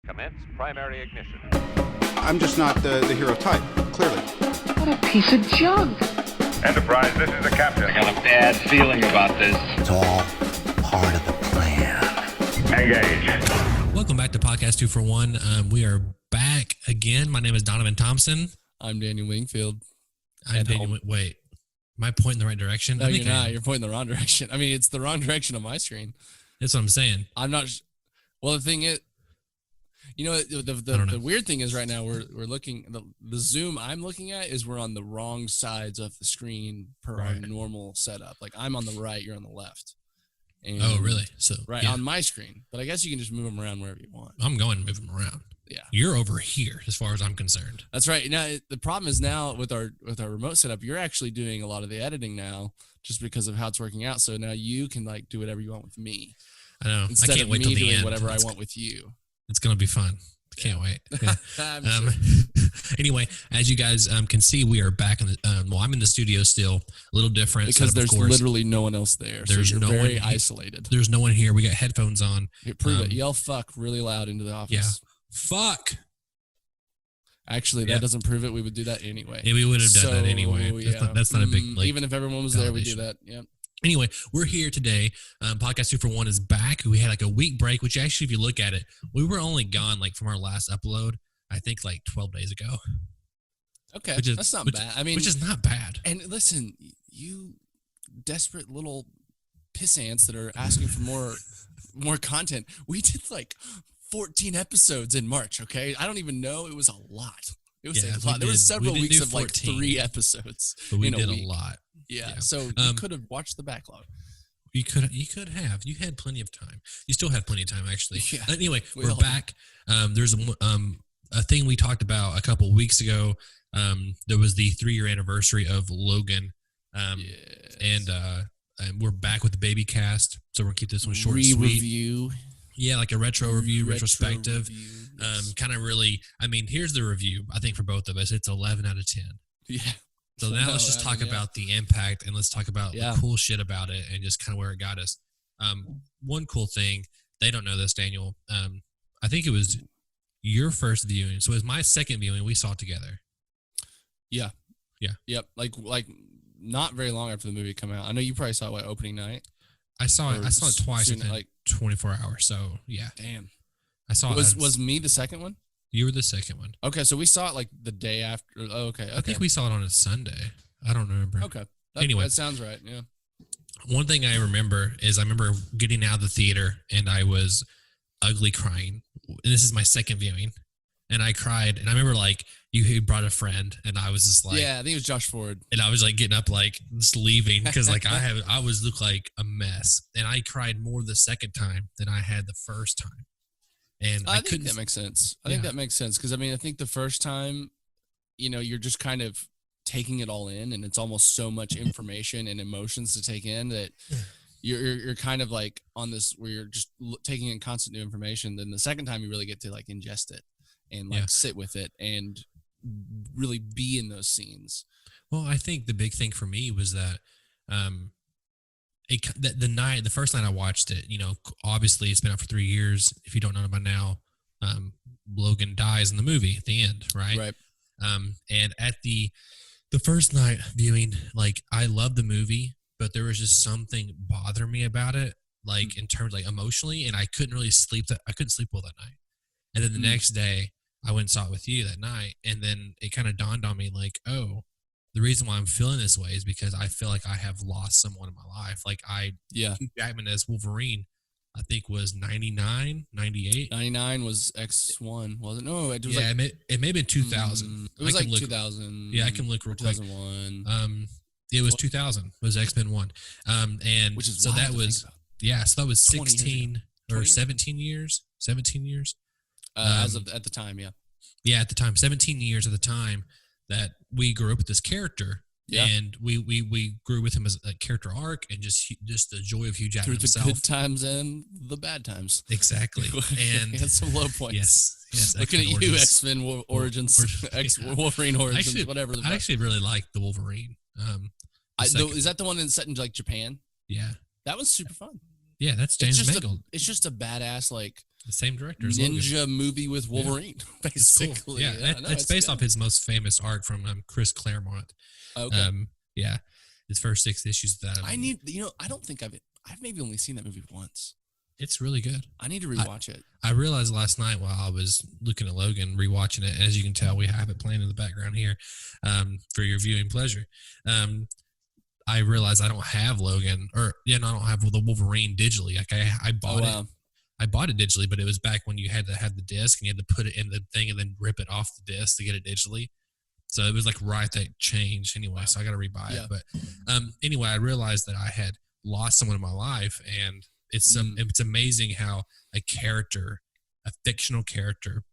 Commence primary ignition. I'm just not the hero type, clearly. What a piece of junk. Enterprise, this is the captain. I got a bad feeling about this. It's all part of the plan. Engage. Welcome back to Podcast 2 for 1. We are back again. My name is Donovan Thompson. I'm Daniel Wingfield. I'm Daniel. Wait, am I pointing the right direction? No, you're not. You're pointing the wrong direction. I mean, it's the wrong direction on my screen. That's what I'm saying. I'm not. Well, the thing is, you know, the weird thing is right now we're looking the Zoom I'm looking at is we're on the wrong sides of the screen per our normal setup. Like I'm on the right, you're on the left. And oh, really? So right on my screen, but I guess you can just move them around wherever you want. I'm going to move them around. Yeah, you're over here as far as I'm concerned. That's right. Now the problem is now with our remote setup, you're actually doing a lot of the editing now, just because of how it's working out. So now you can like do whatever you want with me. I know. Instead I can't of wait me till the doing end. whatever I want with you. It's gonna be fun. Can't wait. Yeah. Sure. Anyway, as you guys can see, we are back in the. Well, I'm in the studio still, a little different because setup, there's literally no one else there. There's so you're no very one isolated. There's no one here. We got headphones on. Prove it. Yell "fuck" really loud into the office. Yeah, fuck. Actually, that doesn't prove it. We would do that anyway. Yeah, we would have done that anyway. That's not a big. Like, even if everyone was there, we do that. Yeah. Anyway, we're here today. Podcast 2 for 1 is back. We had like a week break, which actually, if you look at it, we were only gone like from our last upload, I think like 12 days ago. Okay, that's not bad. I mean, which is not bad. And listen, you desperate little piss ants that are asking for more content. We did like 14 episodes in March. Okay, I don't even know. It was a lot. It was a lot. There were several weeks of like 3 episodes. But we did a lot. Yeah, so you could have watched the backlog. You could have. You had plenty of time. You still have plenty of time, actually. Yeah. Anyway, we're back. There's a thing we talked about a couple weeks ago. There was the 3-year anniversary of Logan. And we're back with the baby cast. So we're going to keep this one short and sweet. Review. Yeah, like a retro review, retrospective. Kind of really, I mean, here's the review, I think, for both of us. It's 11 out of 10. Yeah. So now let's just talk about the impact, and let's talk about the cool shit about it and just kind of where it got us. One cool thing, they don't know this, Daniel. I think it was your first viewing. So it was my second viewing. We saw it together. Yeah. Yeah. Yep. Like not very long after the movie came out. I know you probably saw it opening night. I saw it twice in like 24 hours. So yeah. Damn. I saw it. Was me the second one? You were the second one. Okay, so we saw it like the day after. Oh, okay. I think we saw it on a Sunday. I don't remember. Okay. Anyway. That sounds right, yeah. One thing I remember is getting out of the theater and I was ugly crying. And this is my second viewing. And I cried. And I remember like you brought a friend and I was just like. Yeah, I think it was Josh Ford. And I was like getting up like just leaving because like I looked like a mess. And I cried more the second time than I had the first time. And I think that makes sense. I think that makes sense because I mean I think the first time, you know, you're just kind of taking it all in, and it's almost so much information and emotions to take in that you're kind of like on this where you're just taking in constant new information. Then the second time you really get to like ingest it and like sit with it and really be in those scenes. Well, I think the big thing for me was that the first night I watched it, you know, obviously it's been out for 3 years. If you don't know by now, Logan dies in the movie at the end, right? Right. And at the first night viewing, like I loved the movie, but there was just something bothering me about it, like in terms like emotionally, and I couldn't really sleep. I couldn't sleep well that night. And then the next day, I went and saw it with you that night, and then it kind of dawned on me, like, oh. The reason why I'm feeling this way is because I feel like I have lost someone in my life. Like Hugh Jackman as Wolverine, I think was 99, 98. 99 was X1, wasn't it? No, it was it may have been 2000. It was like 2000. Yeah, I can look real quick. 2001. It was 2000. It was X-Men 1. And which is so that was, so that was 16 or 17 years. 17 years. At the time, yeah. Yeah, at the time. 17 years at the time. That we grew up with this character, and we grew with him as a character arc, and just the joy of Hugh Jackman through the himself. good times and the bad times. Exactly, and he had some low points. Yes. Looking at you, X-Men Origins, Wolverine Origins, whatever. I actually really liked the Wolverine. Is that the one that's set in like Japan? Yeah, that was super fun. Yeah, that's James Mangold, It's just a badass like the same director as Logan. ninja movie with Wolverine, It's cool. basically. Yeah, no, it's based off his most famous art from Chris Claremont. Okay. Yeah, his first 6 issues of that. I don't think I've maybe only seen that movie once. It's really good. I need to rewatch it. I realized last night while I was looking at Logan, rewatching it, as you can tell, we have it playing in the background here for your viewing pleasure. I realized I don't have Logan, I don't have the Wolverine digitally. Like I bought it. I bought it digitally, but it was back when you had to have the disc and you had to put it in the thing and then rip it off the disc to get it digitally. So it was like right that change anyway. So I got to rebuy it. But anyway, I realized that I had lost someone in my life, and it's amazing how a fictional character,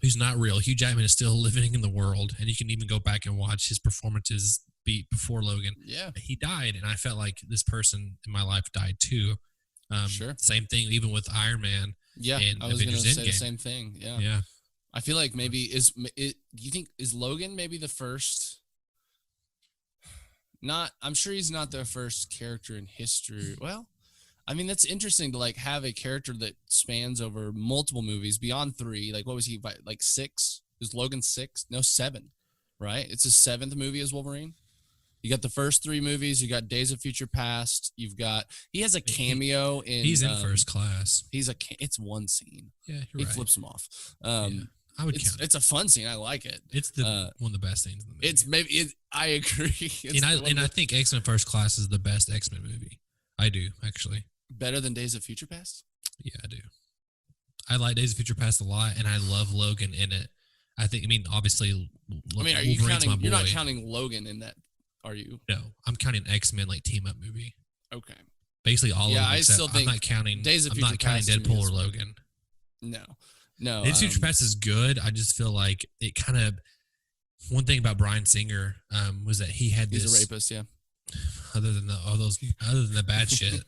who's not real, Hugh Jackman is still living in the world, and you can even go back and watch his performances before Logan. Yeah, he died, and I felt like this person in my life died too. Sure. Same thing, even with Iron Man. Yeah, and I was going to Avengers say Endgame. the same thing. Yeah, yeah. I feel like maybe do you think is Logan maybe the first? I'm sure he's not the first character in history. Well, I mean, that's interesting to like have a character that spans over multiple movies beyond 3. Like, what was he, like 6? Is Logan 6? No, 7, right? It's his 7th movie as Wolverine. You got the first 3 movies. You got Days of Future Past. He has a cameo in. He's in First Class. It's one scene. Yeah, he flips him off. I would count. It's a fun scene. I like it. It's one of the best scenes in the movie. I agree. I think X-Men First Class is the best X-Men movie. I do, actually. Better than Days of Future Past? Yeah, I do. I like Days of Future Past a lot, and I love Logan in it. Obviously, are you counting? You're not counting Logan in that, are you? No, I'm counting X-Men like team up movie. Okay. Basically all of them. I still think I'm not counting Days of Future I'm not counting Past Deadpool or Logan. No. Days of Future Past is good. I just feel like it kind of. One thing about Bryan Singer was that he had this. He's a rapist, yeah. Other than the bad shit,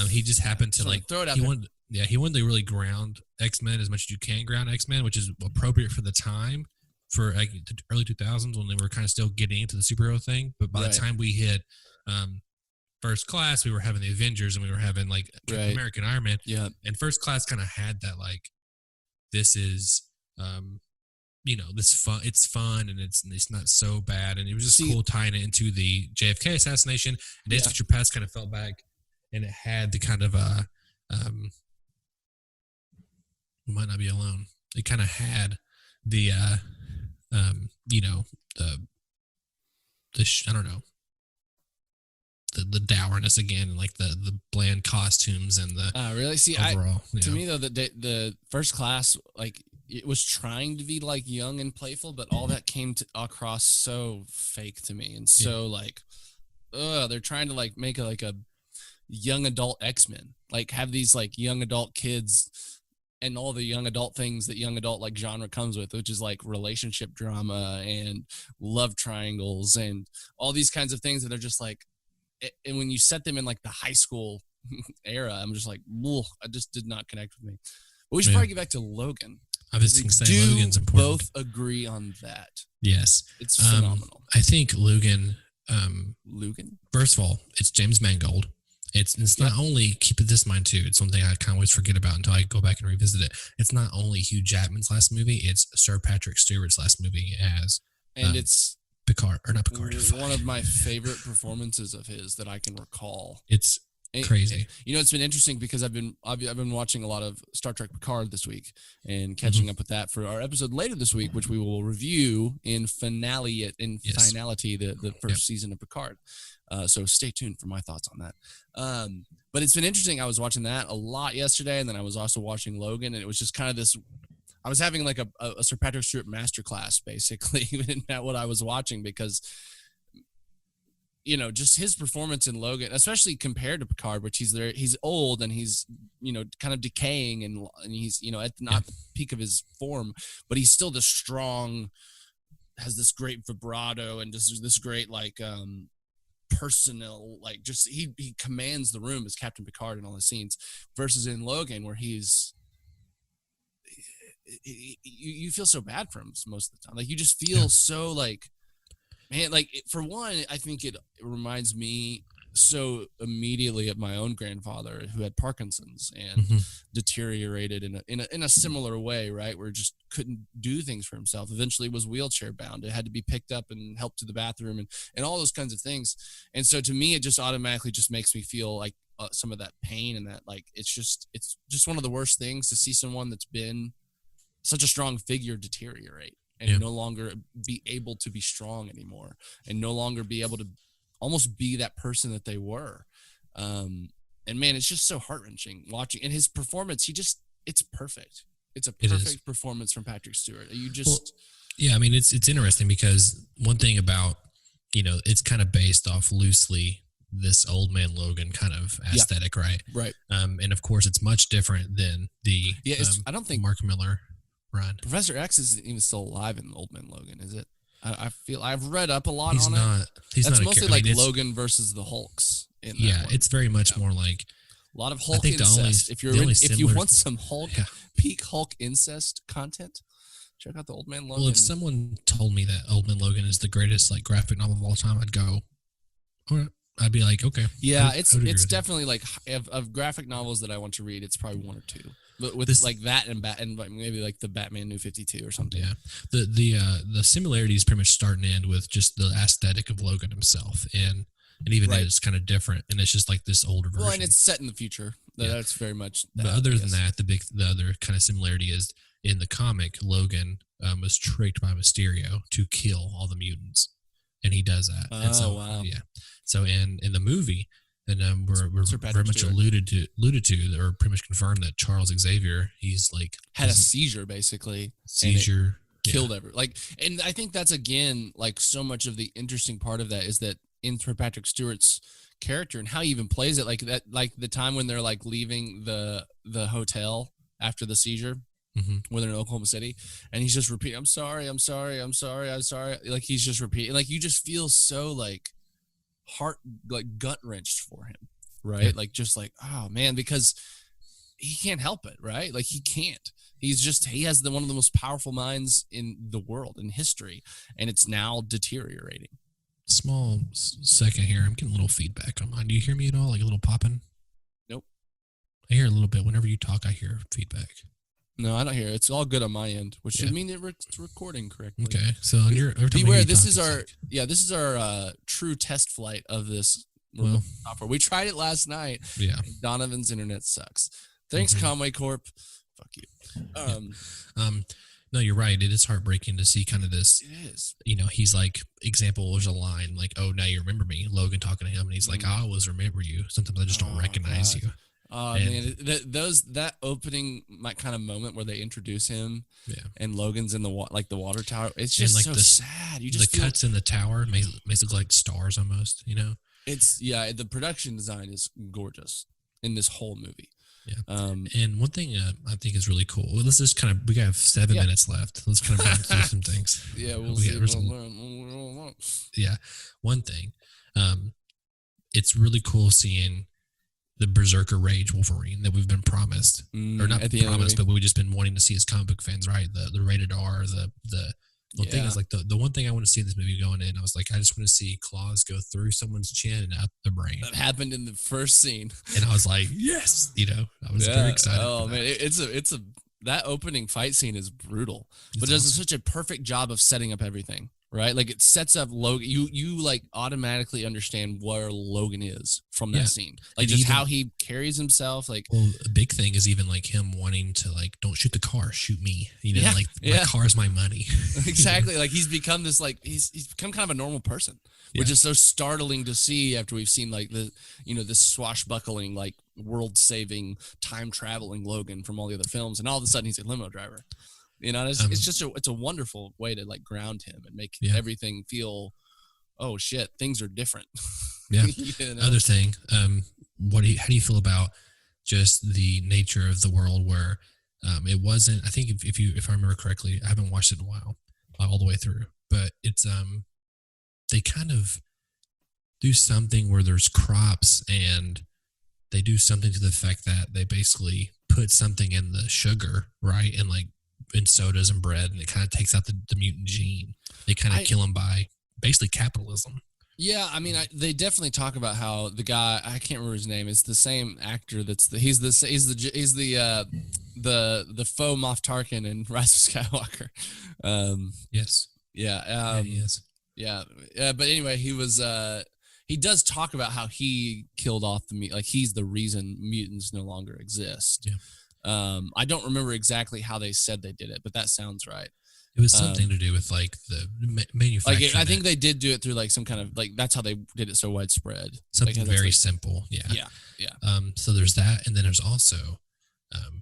he just happened to like throw it out. He wanted to really ground X-Men as much as you can ground X-Men, which is appropriate for the time, for like the early 2000s when they were kind of still getting into the superhero thing. But by the time we hit First Class, we were having the Avengers and we were having like Captain America and Iron Man. Yeah, and First Class kind of had that like, this is this fun. It's fun and it's not so bad, and it was just cool tying it into the JFK assassination. And Days of Future Past kind of felt back, and it had the kind of we might not be alone. It kind of had the I don't know, the dourness again, and like the bland costumes and the really overall. To me though, the First Class, like, it was trying to be like young and playful, but all that came across so fake to me, and so like, they're trying to like make a young adult X-Men, like have these like young adult kids and all the young adult things that young adult like genre comes with, which is like relationship drama and love triangles and all these kinds of things that are just like, and when you set them in like the high school era, I'm just like, it just did not connect with me. But we should probably get back to Logan. I was thinking Logan's important. Both agree on that. Yes. It's phenomenal. I think Logan, first of all, it's James Mangold. It's not only, keep this in mind too, it's something I kind of always forget about until I go back and revisit it. It's not only Hugh Jackman's last movie, it's Sir Patrick Stewart's last movie as it's Picard, or not Picard. One of my favorite performances of his that I can recall. It's crazy. It's been interesting because I've been watching a lot of Star Trek Picard this week and catching up with that for our episode later this week, which we will review in finality, the first season of Picard. So stay tuned for my thoughts on that. But it's been interesting. I was watching that a lot yesterday, and then I was also watching Logan, and it was just kind of this. I was having like a Sir Patrick Stewart masterclass, basically, in what I was watching, because just his performance in Logan, especially compared to Picard, which he's old and he's, kind of decaying and he's, at not the peak of his form, but he's still this strong, has this great vibrato and just this great, like, personal, like, just, he commands the room as Captain Picard in all the scenes, versus in Logan where you feel so bad for him most of the time. Like, you just feel so like, man, like, for one, I think it reminds me so immediately at my own grandfather who had Parkinson's and deteriorated in a similar way, right? Where just couldn't do things for himself. Eventually was wheelchair bound. It had to be picked up and helped to the bathroom and all those kinds of things. And so to me, it just automatically just makes me feel like some of that pain and that, like, it's just one of the worst things to see someone that's been such a strong figure deteriorate and no longer be able to be strong anymore and no longer be able to almost be that person that they were. And man, it's just so heart-wrenching watching. And his performance, it's perfect. It's a perfect performance from Patrick Stewart. Yeah, I mean, it's interesting because one thing about, it's kind of based off loosely this Old Man Logan kind of aesthetic, right? Right. And of course, it's much different than the I don't think Mark Miller run. Professor X isn't even still alive in Old Man Logan, is it? I feel I've read up a lot on it. He's That's not. Mostly like Logan versus the Hulks. In that one. It's very much more like a lot of Hulk incest. If you want some Hulk, peak Hulk incest content, check out the Old Man Logan. Well, if someone told me that Old Man Logan is the greatest like graphic novel of all time, I'd go, all right. I'd be like, okay. Yeah, it's definitely like of graphic novels that I want to read, it's probably one or two. But with this, like that and maybe like the Batman New 52 or something. Yeah, the similarities pretty much start and end with just the aesthetic of Logan himself, and even then it's kind of different, and it's just like this older version. Well, and it's set in the future. That's very much. But other than that, the other kind of similarity is in the comic, Logan was tricked by Mysterio to kill all the mutants, and he does that. Oh, and so, wow. Yeah. So in the movie. And we're very much Stewart. alluded to, or pretty much confirmed that Charles Xavier, he's like had a seizure basically, killed and I think that's again like so much of the interesting part of that is that in Patrick Stewart's character and how he even plays it, like that, like the time when they're like leaving the hotel after the seizure. When they're in Oklahoma City, and he's just repeating, I'm sorry. Like he's just repeating, like you just feel so like gut wrenched for him, right? Yeah. Like just like, oh man, because he can't help it, right? Like he can't. He has one of the most powerful minds in the world in history, and it's now deteriorating. Small second here, I'm getting a little feedback on mine. Do you hear me at all? Like a little popping? Nope. I hear a little bit. Whenever you talk, I hear feedback. No, I don't hear it. It's all good on my end, which should mean it's recording correctly. Okay, so beware. This is our true test flight of this software. We tried it last night. Yeah, Donovan's internet sucks. Thanks, Conway Corp. Fuck you. No, you're right. It is heartbreaking to see kind of this. It is. He's like, example, there's a line like, "Oh, now you remember me." Logan talking to him, and he's like, "I always remember you. Sometimes I just don't recognize you." Oh man, that opening kind of moment where they introduce him, and Logan's in the water tower. It's just like so sad. You just cuts in the tower makes it look like stars almost. It's the production design is gorgeous in this whole movie. Yeah. And one thing I think is really cool. Well, let's just we have 7 minutes left. Let's kind of run through some things. Yeah, we'll see. Yeah, one thing. It's really cool seeing the Berserker Rage Wolverine that we've been promised, or not promised, but we've just been wanting to see as comic book fans, right? The rated R, the thing is like the one thing I want to see in this movie going in, I was like, I just want to see claws go through someone's chin and out the brain. That happened in the first scene, and I was like, yes, I was very excited. Oh man, it's that opening fight scene is brutal, but it does such a perfect job of setting up everything. Right, like it sets up Logan. You like automatically understand where Logan is from that scene, like and just how he carries himself. Like, well, a big thing is even like him wanting to like, don't shoot the car, shoot me. My car's my money. Exactly. Like he's become this he's become kind of a normal person, which is so startling to see after we've seen like this swashbuckling like world saving time traveling Logan from all the other films, and all of a sudden he's a limo driver. It's just it's a wonderful way to like ground him and make everything feel, oh shit, things are different. Yeah. Other thing, how do you feel about just the nature of the world where it wasn't? I think if I remember correctly, I haven't watched it in a while, all the way through, but it's they kind of do something where there's crops and they do something to the effect that they basically put something in the sugar, right, and like in sodas and bread, and it kind of takes out the mutant gene. They kind of kill him by basically capitalism. Yeah, I mean, they definitely talk about how the guy, I can't remember his name, is the same actor he's the faux Moff Tarkin in Rise of Skywalker. Yes. Yeah, Yeah, he is. yeah, but anyway, he does talk about how he killed off the like he's the reason mutants no longer exist. Yeah. I don't remember exactly how they said they did it, but that sounds right. It was something to do with like the manufacturing. Like I think they did do it through like some kind of like that's how they did it so widespread. Something like, very simple. Yeah. Yeah. So there's that, and then there's also,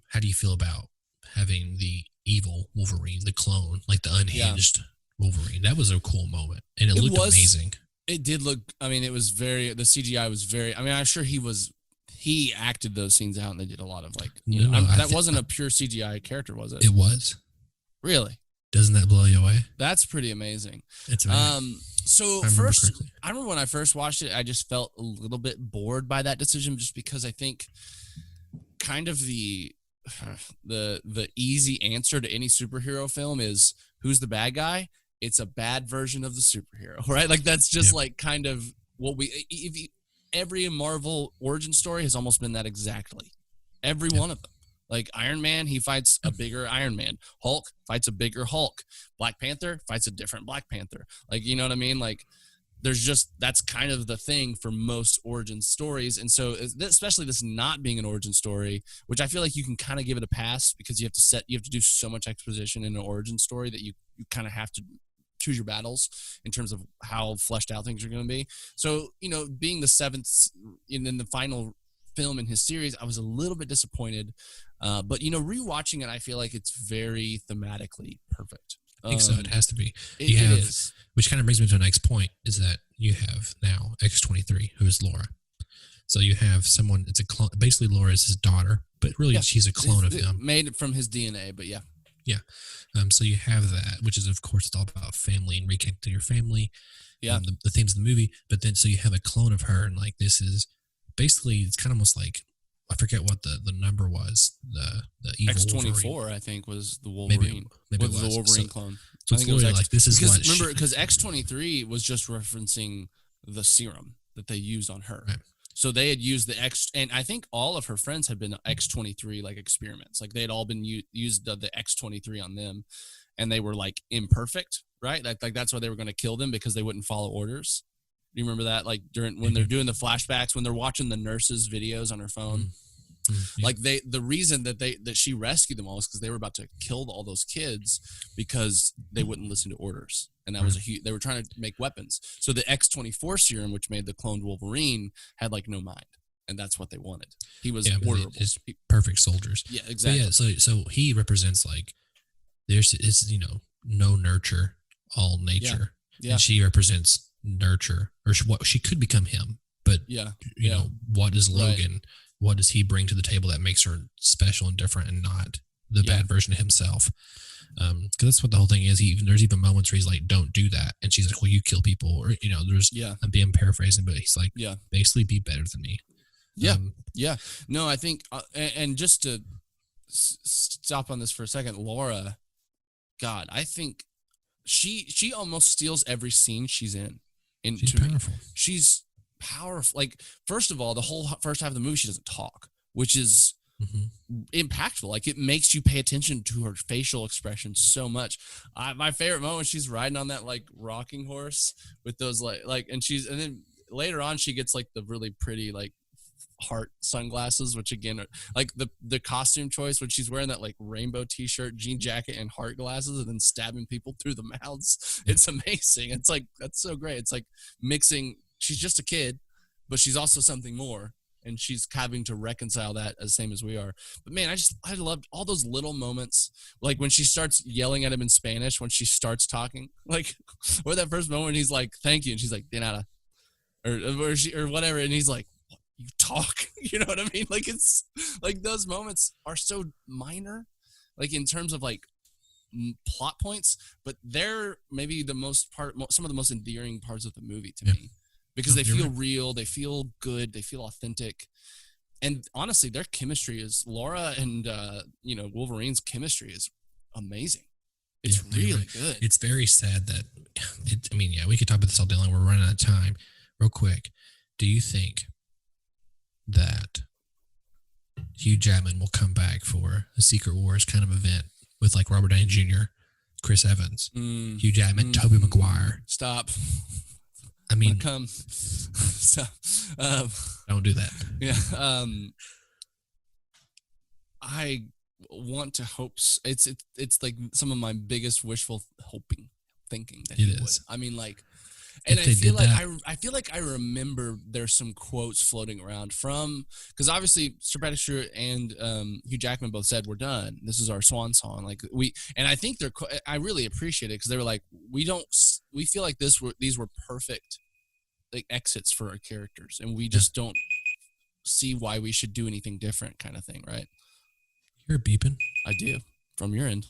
how do you feel about having the evil Wolverine, the clone, like the unhinged Wolverine? That was a cool moment, and it looked amazing. It did look. I mean, the CGI was very. I mean, I'm sure he acted those scenes out, and they did a lot of like. That wasn't a pure CGI character, was it? It was. Really? Doesn't that blow you away? That's pretty amazing. It's amazing. So I remember when I first watched it, I just felt a little bit bored by that decision, just because I think kind of the easy answer to any superhero film is who's the bad guy? It's a bad version of the superhero, right? Like that's just like kind of what every Marvel origin story has almost been that exactly. Every one of them. Like Iron Man, he fights a bigger Iron Man. Hulk fights a bigger Hulk. Black Panther fights a different Black Panther. Like, you know what I mean? Like that's kind of the thing for most origin stories. And so especially this not being an origin story, which I feel like you can kind of give it a pass because you have to do so much exposition in an origin story that you kind of have to choose your battles in terms of how fleshed out things are going to be. So, being the seventh in the final film in his series, I was a little bit disappointed. But rewatching it, I feel like it's very thematically perfect. I think so. It has to be. It is. Which kind of brings me to the next point, is that you have now X-23, who is Laura. So you have someone, it's a clone. Basically, Laura is his daughter, but really she's a clone of him. Made from his DNA, but yeah. Yeah. So you have that, which is, of course, it's all about family and reconnecting your family. Yeah. The themes of the movie. But then, so you have a clone of her, and like this is basically, it's kind of almost like, I forget what the number was. The evil X-24, Wolverine. I think, was the Wolverine. Maybe it was the Wolverine clone. So it's literally like this is what. Remember, because X-23 was just referencing the serum that they used on her. Right. So they had used the X, and I think all of her friends had been X-23 like experiments. Like they had all been used the X-23 on them, and they were like imperfect, right? Like that's why they were going to kill them, because they wouldn't follow orders. Do you remember that? Like when they're doing the flashbacks, when they're watching the nurses' videos on her phone. Mm-hmm. Like the reason that she rescued them all is because they were about to kill all those kids because they wouldn't listen to orders, and that was they were trying to make weapons. So the X-24 serum, which made the cloned Wolverine, had like no mind, and that's what they wanted. He was orderable. It's perfect soldiers. Yeah, exactly. But yeah, so he represents like there's no nurture, all nature. Yeah. And she represents nurture, or what she could become him. But you know, what is Logan? Right. What does he bring to the table that makes her special and different, and not the bad version of himself? Because that's what the whole thing is. There's even moments where he's like, "Don't do that," and she's like, "Well, you kill people," or there's I'm paraphrasing, but he's like, basically, be better than me. Yeah. No, I think, and just to stop on this for a second, Laura, God, I think she almost steals every scene she's in. She's powerful. She's powerful. Like, first of all, the whole first half of the movie, she doesn't talk, which is impactful. Like, it makes you pay attention to her facial expression so much. My favorite moment, she's riding on that like rocking horse with those like, and then later on she gets like the really pretty like heart sunglasses, which again are like the costume choice when she's wearing that like rainbow t-shirt, jean jacket, and heart glasses, and then stabbing people through the mouths. It's amazing. It's like, that's so great. It's like mixing, she's just a kid, but she's also something more, and she's having to reconcile that as same as we are. But man, I loved all those little moments, like when she starts yelling at him in Spanish when she starts talking, like, or that first moment he's like, "Thank you," and she's like, "De nada," or whatever, and he's like, "You talk," you know what I mean? Like, it's like those moments are so minor, like in terms of like plot points, but they're maybe some of the most endearing parts of the movie to me, because they feel real, they feel good, they feel authentic. And honestly, their chemistry is, Laura and Wolverine's chemistry is amazing. It's Yeah, you're really right. good. It's very sad that we could talk about this all day long. We're running out of time. Real quick, do you think that Hugh Jackman will come back for a Secret Wars kind of event with like Robert Downey Jr., Chris Evans, Hugh Jackman, Tobey Maguire? Stop. I mean, Come. Stop. don't do that. Yeah. I want to hope it's like some of my biggest wishful thinking that he would. I mean, like, and If they did that- I feel like I remember there's some quotes floating around from, because obviously Sir Patrick Stewart and Hugh Jackman both said we're done. This is our swan song. Like and I think I really appreciate it because they were like we feel like these were perfect like exits for our characters, and we just don't see why we should do anything different, kind of thing, right? You're beeping. I do. From your end.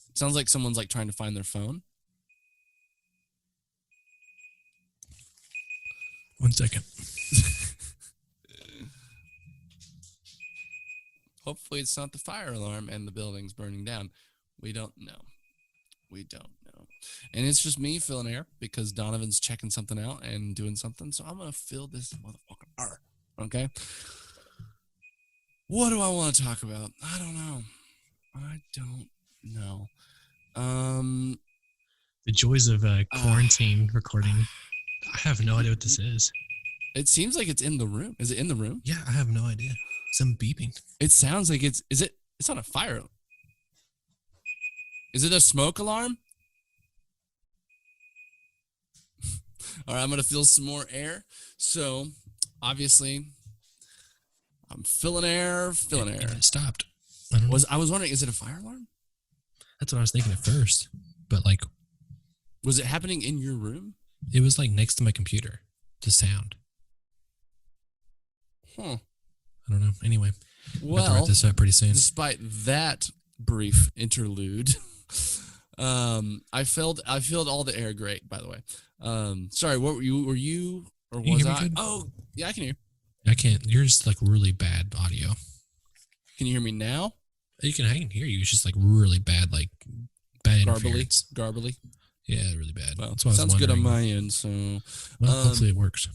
It sounds like someone's like trying to find their phone. 1 second. Hopefully it's not the fire alarm and the building's burning down. We don't know. And it's just me filling air because Donovan's checking something out and doing something. So I'm going to fill this motherfucker air. Okay? What do I want to talk about? I don't know. The joys of quarantine recording. I have no idea what this is. It seems like it's in the room. Is it in the room? Yeah, I have no idea. Some beeping. It sounds like it's not a fire. Is it a smoke alarm? All right, I'm going to fill some more air. So, obviously, I'm filling air. And it stopped. I don't know. I was wondering, is it a fire alarm? That's what I was thinking at first. But like, Was it happening in your room? it was like next to my computer. The sound. Huh. I don't know. Anyway, I'll have to Well, wrap this up pretty soon. despite that brief interlude, I filled all the air great, by the way. Sorry, what were you or You was hear me I? good? Oh, yeah, I can hear. I can't. You're just like really bad audio. Can you hear me now? I can hear you. It's just like really bad, like bad interference. Garbly. Yeah, really bad. Well, That's why I was sounds good on wondering. my end. So, Well, hopefully it works.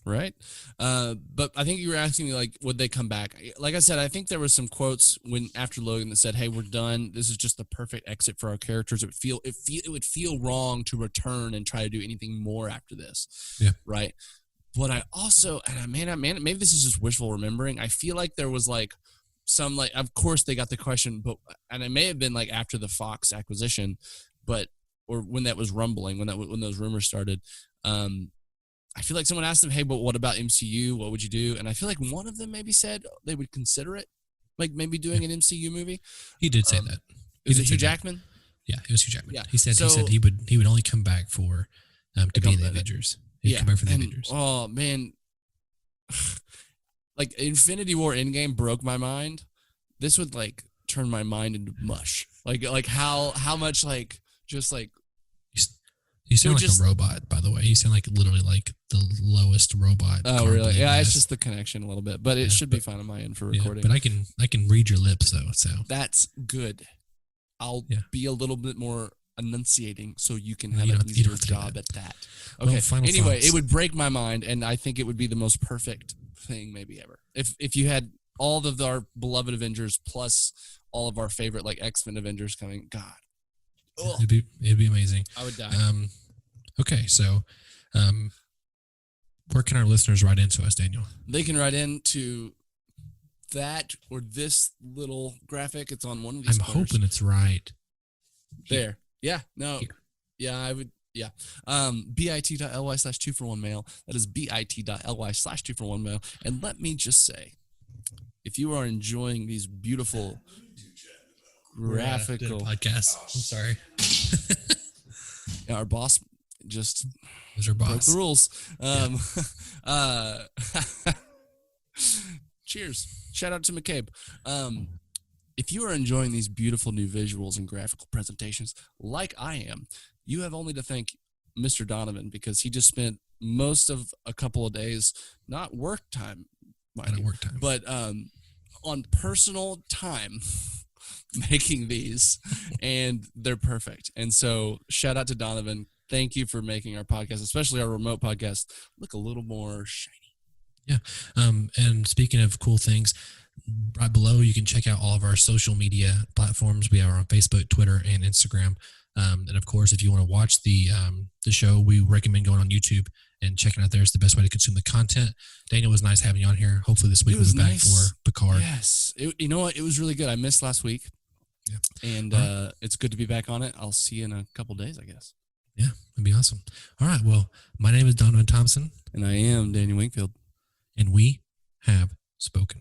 right. But I think you were asking me like, would they come back? Like I said, I think there was some quotes after Logan that said, "Hey, we're done. This is just the perfect exit for our characters. It would feel wrong to return and try to do anything more after this." Yeah. Right. But I also, and maybe this is just wishful remembering. I feel like there was like some like, of course they got the question, and it may have been like after the Fox acquisition, or when that was rumbling, when those rumors started. I feel like someone asked them, "Hey, but what about MCU? What would you do?" And I feel like one of them maybe said they would consider it, like maybe doing an MCU movie. He did say that. He Is did it say Hugh that. Jackman? Yeah, it was Hugh Jackman. Yeah. He said So- he would only come back for to be in the Come- Avengers. He'd Yeah. come back for the and, Avengers. oh man, like Infinity War Endgame broke my mind. This would like turn my mind into mush. Like how much like just like You sound would like just- a robot, by the way. You sound like literally like the lowest robot. oh carbon really? Yeah, it's gas. just the connection a little bit, but it should be fine on my end for Yeah, recording. but I can read your lips though. So That's good. I'll Yeah. be a little bit more enunciating so you can No, have you an don't- you easier don't have to do job that. at that. Well, Okay. final Anyway, thoughts. it would break my mind, and I think it would be the most perfect thing maybe ever. If you had all of our beloved Avengers plus all of our favorite like X-Men Avengers coming, God, ugh, it'd be amazing. I would die. Okay, so where can our listeners write into us, Daniel? They can write into that or this little graphic. It's on one of these. I'm corners. hoping it's right. There. Yeah. No. Here. Yeah, I would. Yeah. bit.ly/2for1mail. That is bit.ly/2for1mail. And let me just say, if you are enjoying these beautiful graphical, podcast. I'm sorry. our boss just Those are broke boss. the rules. Cheers. Shout out to McCabe. If you are enjoying these beautiful new visuals and graphical presentations like I am, you have only to thank Mr. Donovan because he just spent most of a couple of days, not work time, mind At you, work time. but on personal time making these, and they're perfect. And so, shout out to Donovan. Thank you for making our podcast, especially our remote podcast, look a little more shiny. Yeah. And speaking of cool things, right below, you can check out all of our social media platforms. We are on Facebook, Twitter, and Instagram. And of course, if you want to watch the show, we recommend going on YouTube and checking out there. It's the best way to consume the content. Daniel, it was nice having you on here. Hopefully this week we'll be back for Picard. Yes. You know what? It was really good. I missed last week. Yeah. And it's good to be back on it. I'll see you in a couple days, I guess. Yeah, that'd be awesome. All right. Well, my name is Donovan Thompson. And I am Daniel Wingfield. And we have spoken.